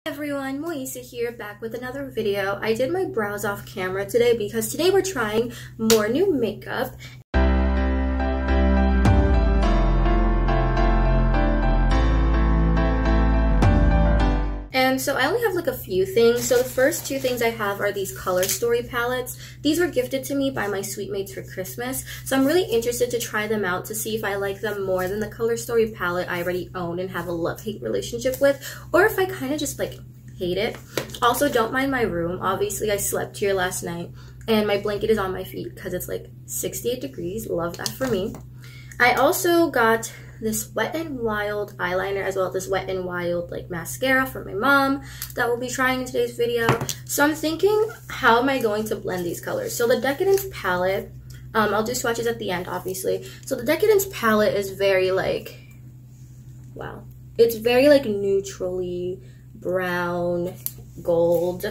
Hey everyone, Moisa here, back with another video. I did my brows off camera today because today we're trying more new makeup. And so I only have like a few things. So the first two things I have are these Color Story palettes. These were gifted to me by my sweet mates for Christmas. So I'm really interested to try them out to see if I like them more than the Color Story palette I already own and have a love-hate relationship with, or if I kind of just like hate it. Also, don't mind my room. Obviously, I slept here last night and my blanket is on my feet because it's like 68 degrees. Love that for me. I also got this Wet n Wild eyeliner as well as this Wet n Wild like mascara from my mom that we'll be trying in today's video. So I'm thinking, how am I going to blend these colors? So the Decadence palette, I'll do swatches at the end obviously. So the Decadence palette is very like, wow, it's very like neutrally brown gold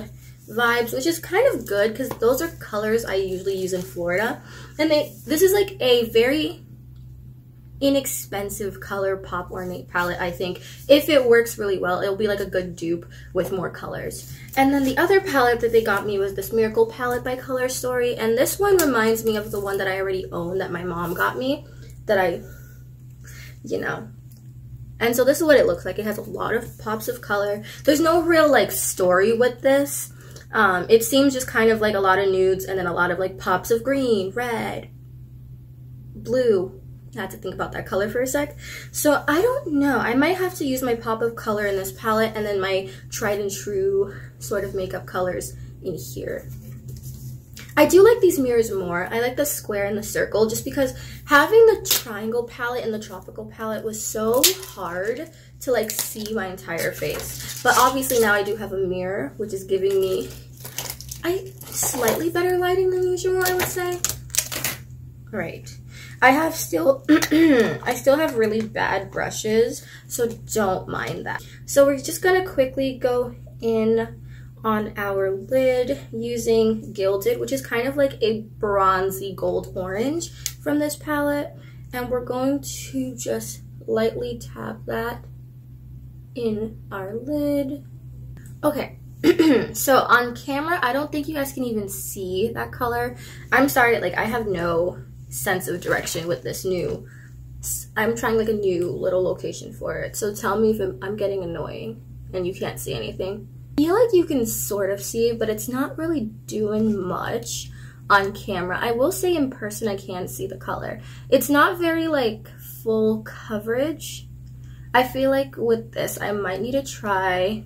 vibes, which is kind of good because those are colors I usually use in Florida. And this is like a very inexpensive color pop ornate palette. I think if it works really well, it'll be like a good dupe with more colors. And then the other palette that they got me was this Miracle palette by Color Story, and this one reminds me of the one that I already own that my mom got me, that I, you know. And so this is what it looks like. It has a lot of pops of color. There's no real like story with this. It seems just kind of like a lot of nudes and then a lot of like pops of green, red, blue. I had to think about that color for a sec. So I don't know. I might have to use my pop of color in this palette and then my tried and true sort of makeup colors in here. I do like these mirrors more. I like the square and the circle just because having the triangle palette and the tropical palette was so hard to like see my entire face. But obviously now I do have a mirror, which is giving me slightly better lighting than usual, I would say. All right. I still have really bad brushes, so don't mind that. So we're just gonna quickly go in on our lid using Gilded, which is kind of like a bronzy gold orange from this palette, and we're going to just lightly tap that in our lid. Okay. So on camera, I don't think you guys can even see that color. I'm sorry, like I have no sense of direction with this new, I'm trying like a new little location for it, so tell me if I'm getting annoying and you can't see anything. I feel like you can sort of see, but it's not really doing much on camera. I will say in person I can see the color. It's not very like full coverage. I feel like with this I might need to try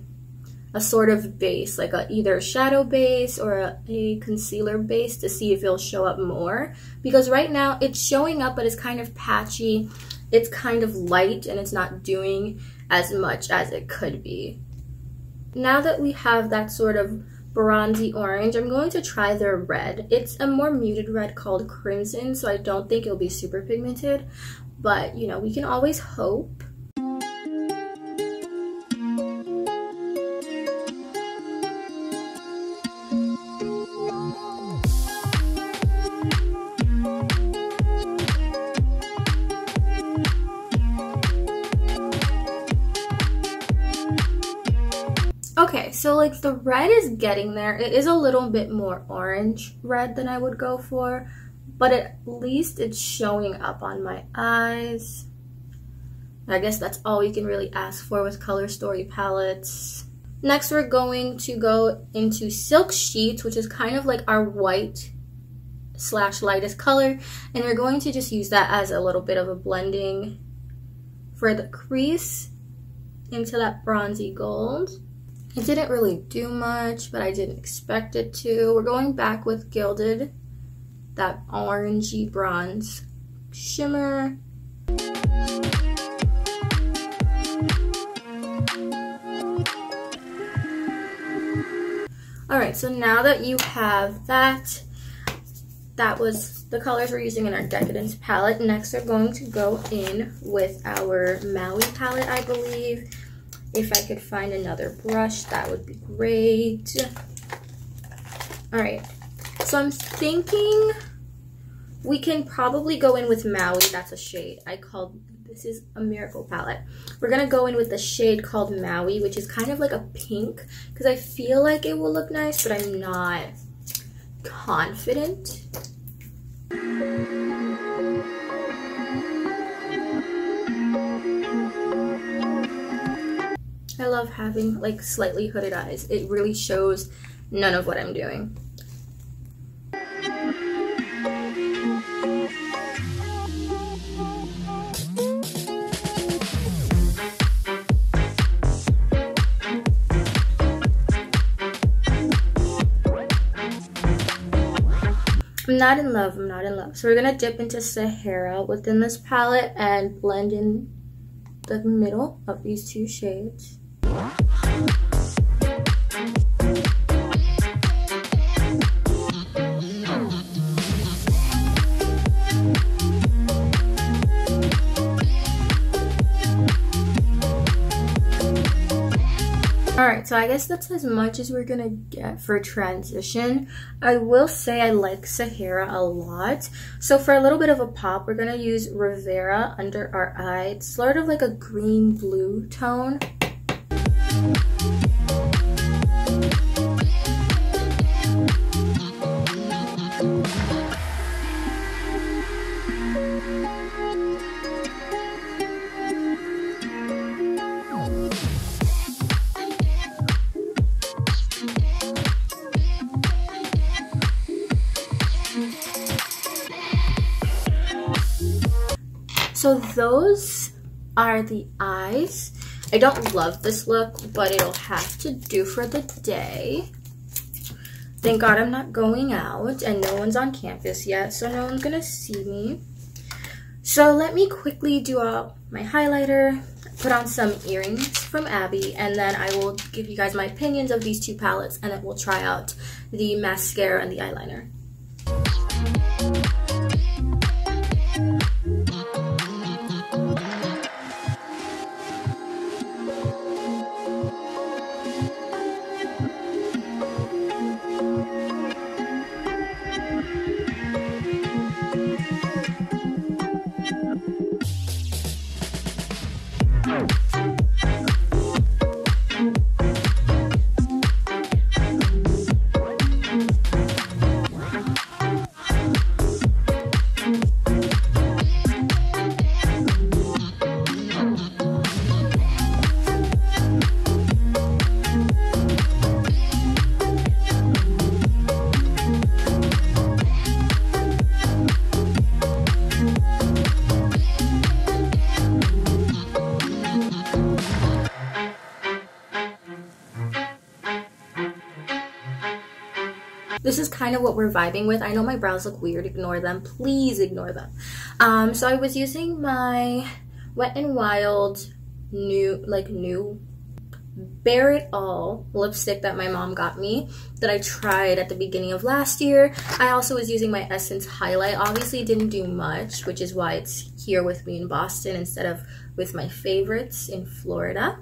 a sort of base, like either a shadow base or a concealer base to see if it'll show up more. Because right now it's showing up, but it's kind of patchy. It's kind of light and it's not doing as much as it could be. Now that we have that sort of bronzy orange, I'm going to try their red. It's a more muted red called Crimson, so I don't think it'll be super pigmented. But, you know, we can always hope. Okay, so like the red is getting there. It is a little bit more orange red than I would go for, but at least it's showing up on my eyes. I guess that's all you can really ask for with Color Story palettes. Next, we're going to go into Silk Sheets, which is kind of like our white / lightest color, and we're going to just use that as a little bit of a blending for the crease into that bronzy gold. It didn't really do much, but I didn't expect it to. We're going back with Gilded, that orangey bronze shimmer. Alright, so now that you have that, that was the colors we're using in our Decadence palette. Next, we're going to go in with our Maui palette, I believe. If I could find another brush, that would be great. All right, so I'm thinking we can probably go in with Maui. That's a shade. I called This is a Miracle palette. We're gonna go in with the shade called Maui, which is kind of like a pink, because I feel like it will look nice, but I'm not confident. I love having like slightly hooded eyes. It really shows none of what I'm doing. I'm not in love, I'm not in love. So we're gonna dip into Sahara within this palette and blend in the middle of these two shades. Alright, so I guess that's as much as we're gonna get for transition. I will say I like Sahara a lot. So for a little bit of a pop, we're gonna use Rivera under our eye. It's sort of like a green-blue tone. So those are the eyes. I don't love this look, but it'll have to do for the day. Thank God I'm not going out and no one's on campus yet, so no one's gonna see me. So let me quickly do out my highlighter, put on some earrings from Abby, and then I will give you guys my opinions of these two palettes, and then we'll try out the mascara and the eyeliner. This is kind of what we're vibing with. I know my brows look weird. Ignore them. Please ignore them. So I was using my Wet n Wild new Bare It All lipstick that my mom got me that I tried at the beginning of last year. I also was using my Essence highlight. Obviously it didn't do much, which is why it's here with me in Boston instead of with my favorites in Florida.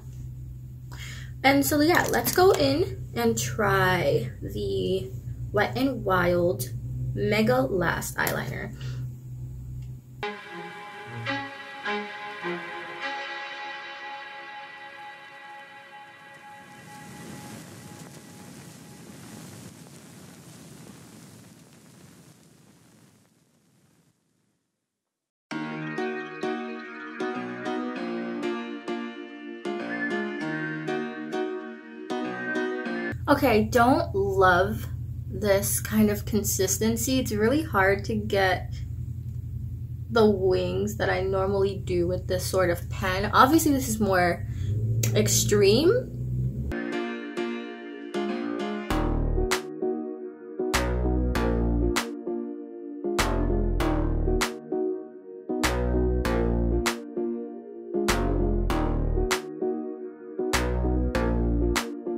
And so yeah, let's go in and try the Wet n Wild Mega Last Eyeliner. Okay, I don't love this kind of consistency. It's really hard to get the wings that I normally do with this sort of pen. Obviously this is more extreme.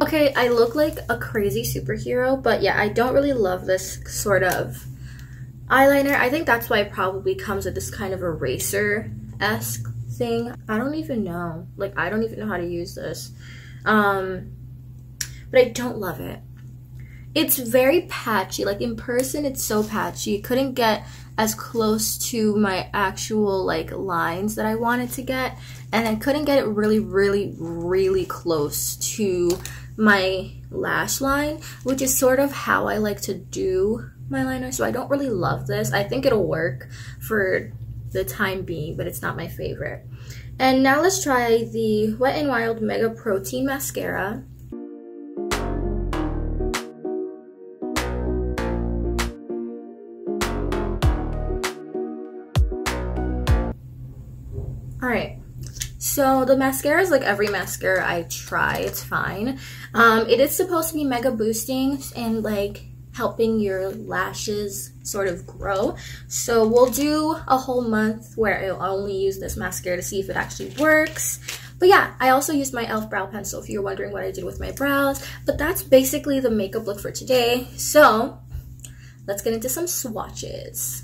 Okay, I look like a crazy superhero, but yeah, I don't really love this sort of eyeliner. I think that's why it probably comes with this kind of eraser-esque thing. I don't even know. Like, I don't even know how to use this. But I don't love it. It's very patchy. Like in person, it's so patchy. Couldn't get as close to my actual like lines that I wanted to get, and I couldn't get it really close to my lash line, which is sort of how I like to do my liner. So I don't really love this. I think it'll work for the time being, but it's not my favorite. And now let's try the Wet n Wild Mega Protein Mascara. Alright, so the mascara is like every mascara I try, it's fine. It is supposed to be mega boosting and like helping your lashes sort of grow. So we'll do a whole month where I'll only use this mascara to see if it actually works. But yeah, I also used my e.l.f. brow pencil if you're wondering what I did with my brows. But that's basically the makeup look for today. So let's get into some swatches.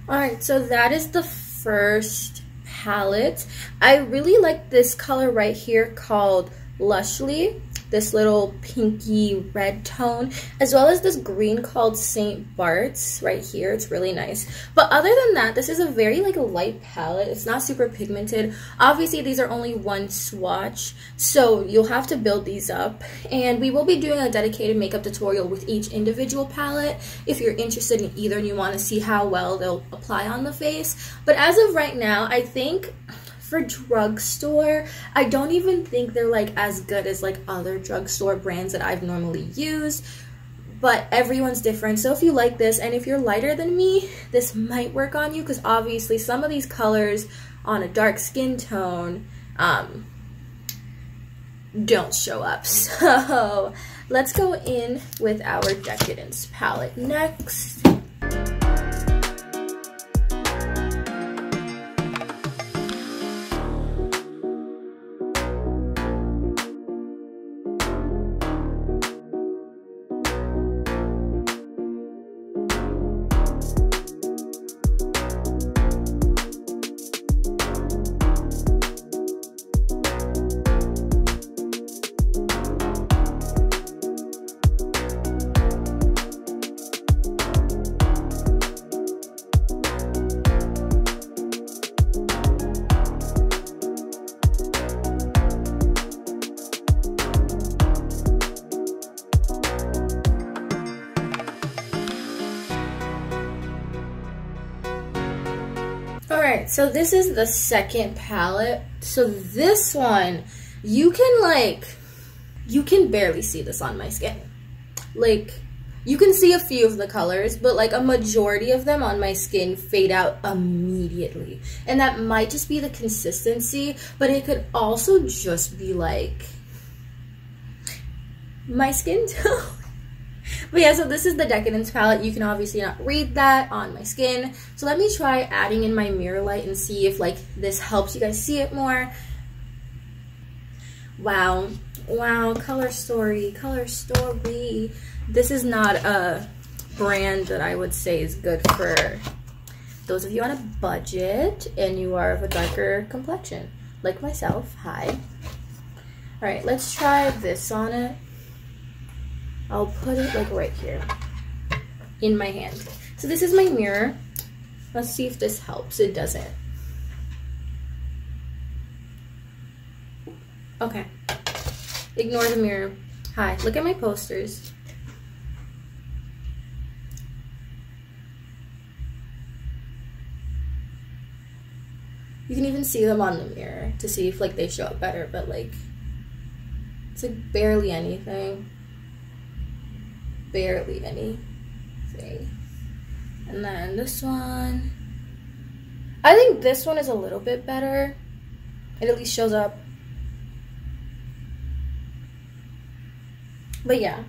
Alright, so that is the first palette. I really like this color right here called Lushly, this little pinky red tone, as well as this green called St. Bart's right here. It's really nice. But other than that, this is a very like light palette. It's not super pigmented. Obviously, these are only one swatch, so you'll have to build these up. And we will be doing a dedicated makeup tutorial with each individual palette if you're interested in either and you want to see how well they'll apply on the face. But as of right now, I think for drugstore, I don't even think they're like as good as like other drugstore brands that I've normally used, but everyone's different. So if you like this and if you're lighter than me, this might work on you, because obviously some of these colors on a dark skin tone don't show up. So let's go in with our Decadence palette next. Alright, so this is the second palette. So this one, you can barely see this on my skin. Like, you can see a few of the colors, but like a majority of them on my skin fade out immediately. And that might just be the consistency, but it could also just be like my skin tone. But yeah, so this is the Decadence palette. You can obviously not read that on my skin. So let me try adding in my mirror light and see if like this helps you guys see it more. Wow. Wow, Color Story, Color Story. This is not a brand that I would say is good for those of you on a budget and you are of a darker complexion, like myself. Hi. Alright, let's try this on it. I'll put it like right here in my hand. So this is my mirror. Let's see if this helps. It doesn't. Okay. Ignore the mirror. Hi, look at my posters. You can even see them on the mirror to see if like they show up better, but like it's like barely anything. Barely anything. And then this one, I think this one is a little bit better. It at least shows up. But yeah.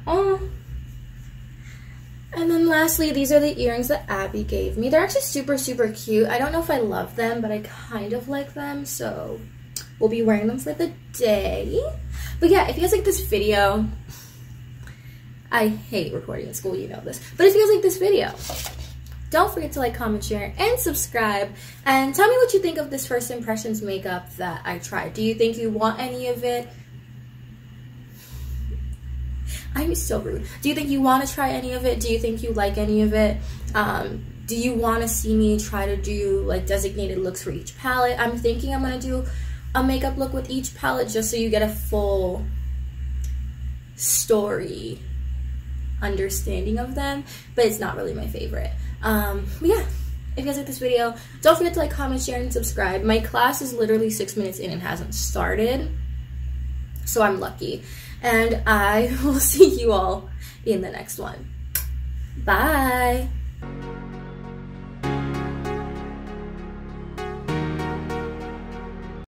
And then lastly, these are the earrings that Abby gave me. They're actually super, super cute. I don't know if I love them, but I kind of like them. So we'll be wearing them for the day. But yeah, if you guys like this video, I hate recording in school, you know this. But if you guys like this video, don't forget to like, comment, share, and subscribe. And tell me what you think of this first impressions makeup that I tried. Do you think you want any of it? I'm so rude. Do you think you want to try any of it? Do you think you like any of it? Do you want to see me try to do like designated looks for each palette? I'm thinking I'm going to do a makeup look with each palette just so you get a full story understanding of them, but it's not really my favorite. But yeah, if you guys like this video, don't forget to like, comment, share, and subscribe. My class is literally 6 minutes in and hasn't started, so I'm lucky. And I will see you all in the next one. Bye!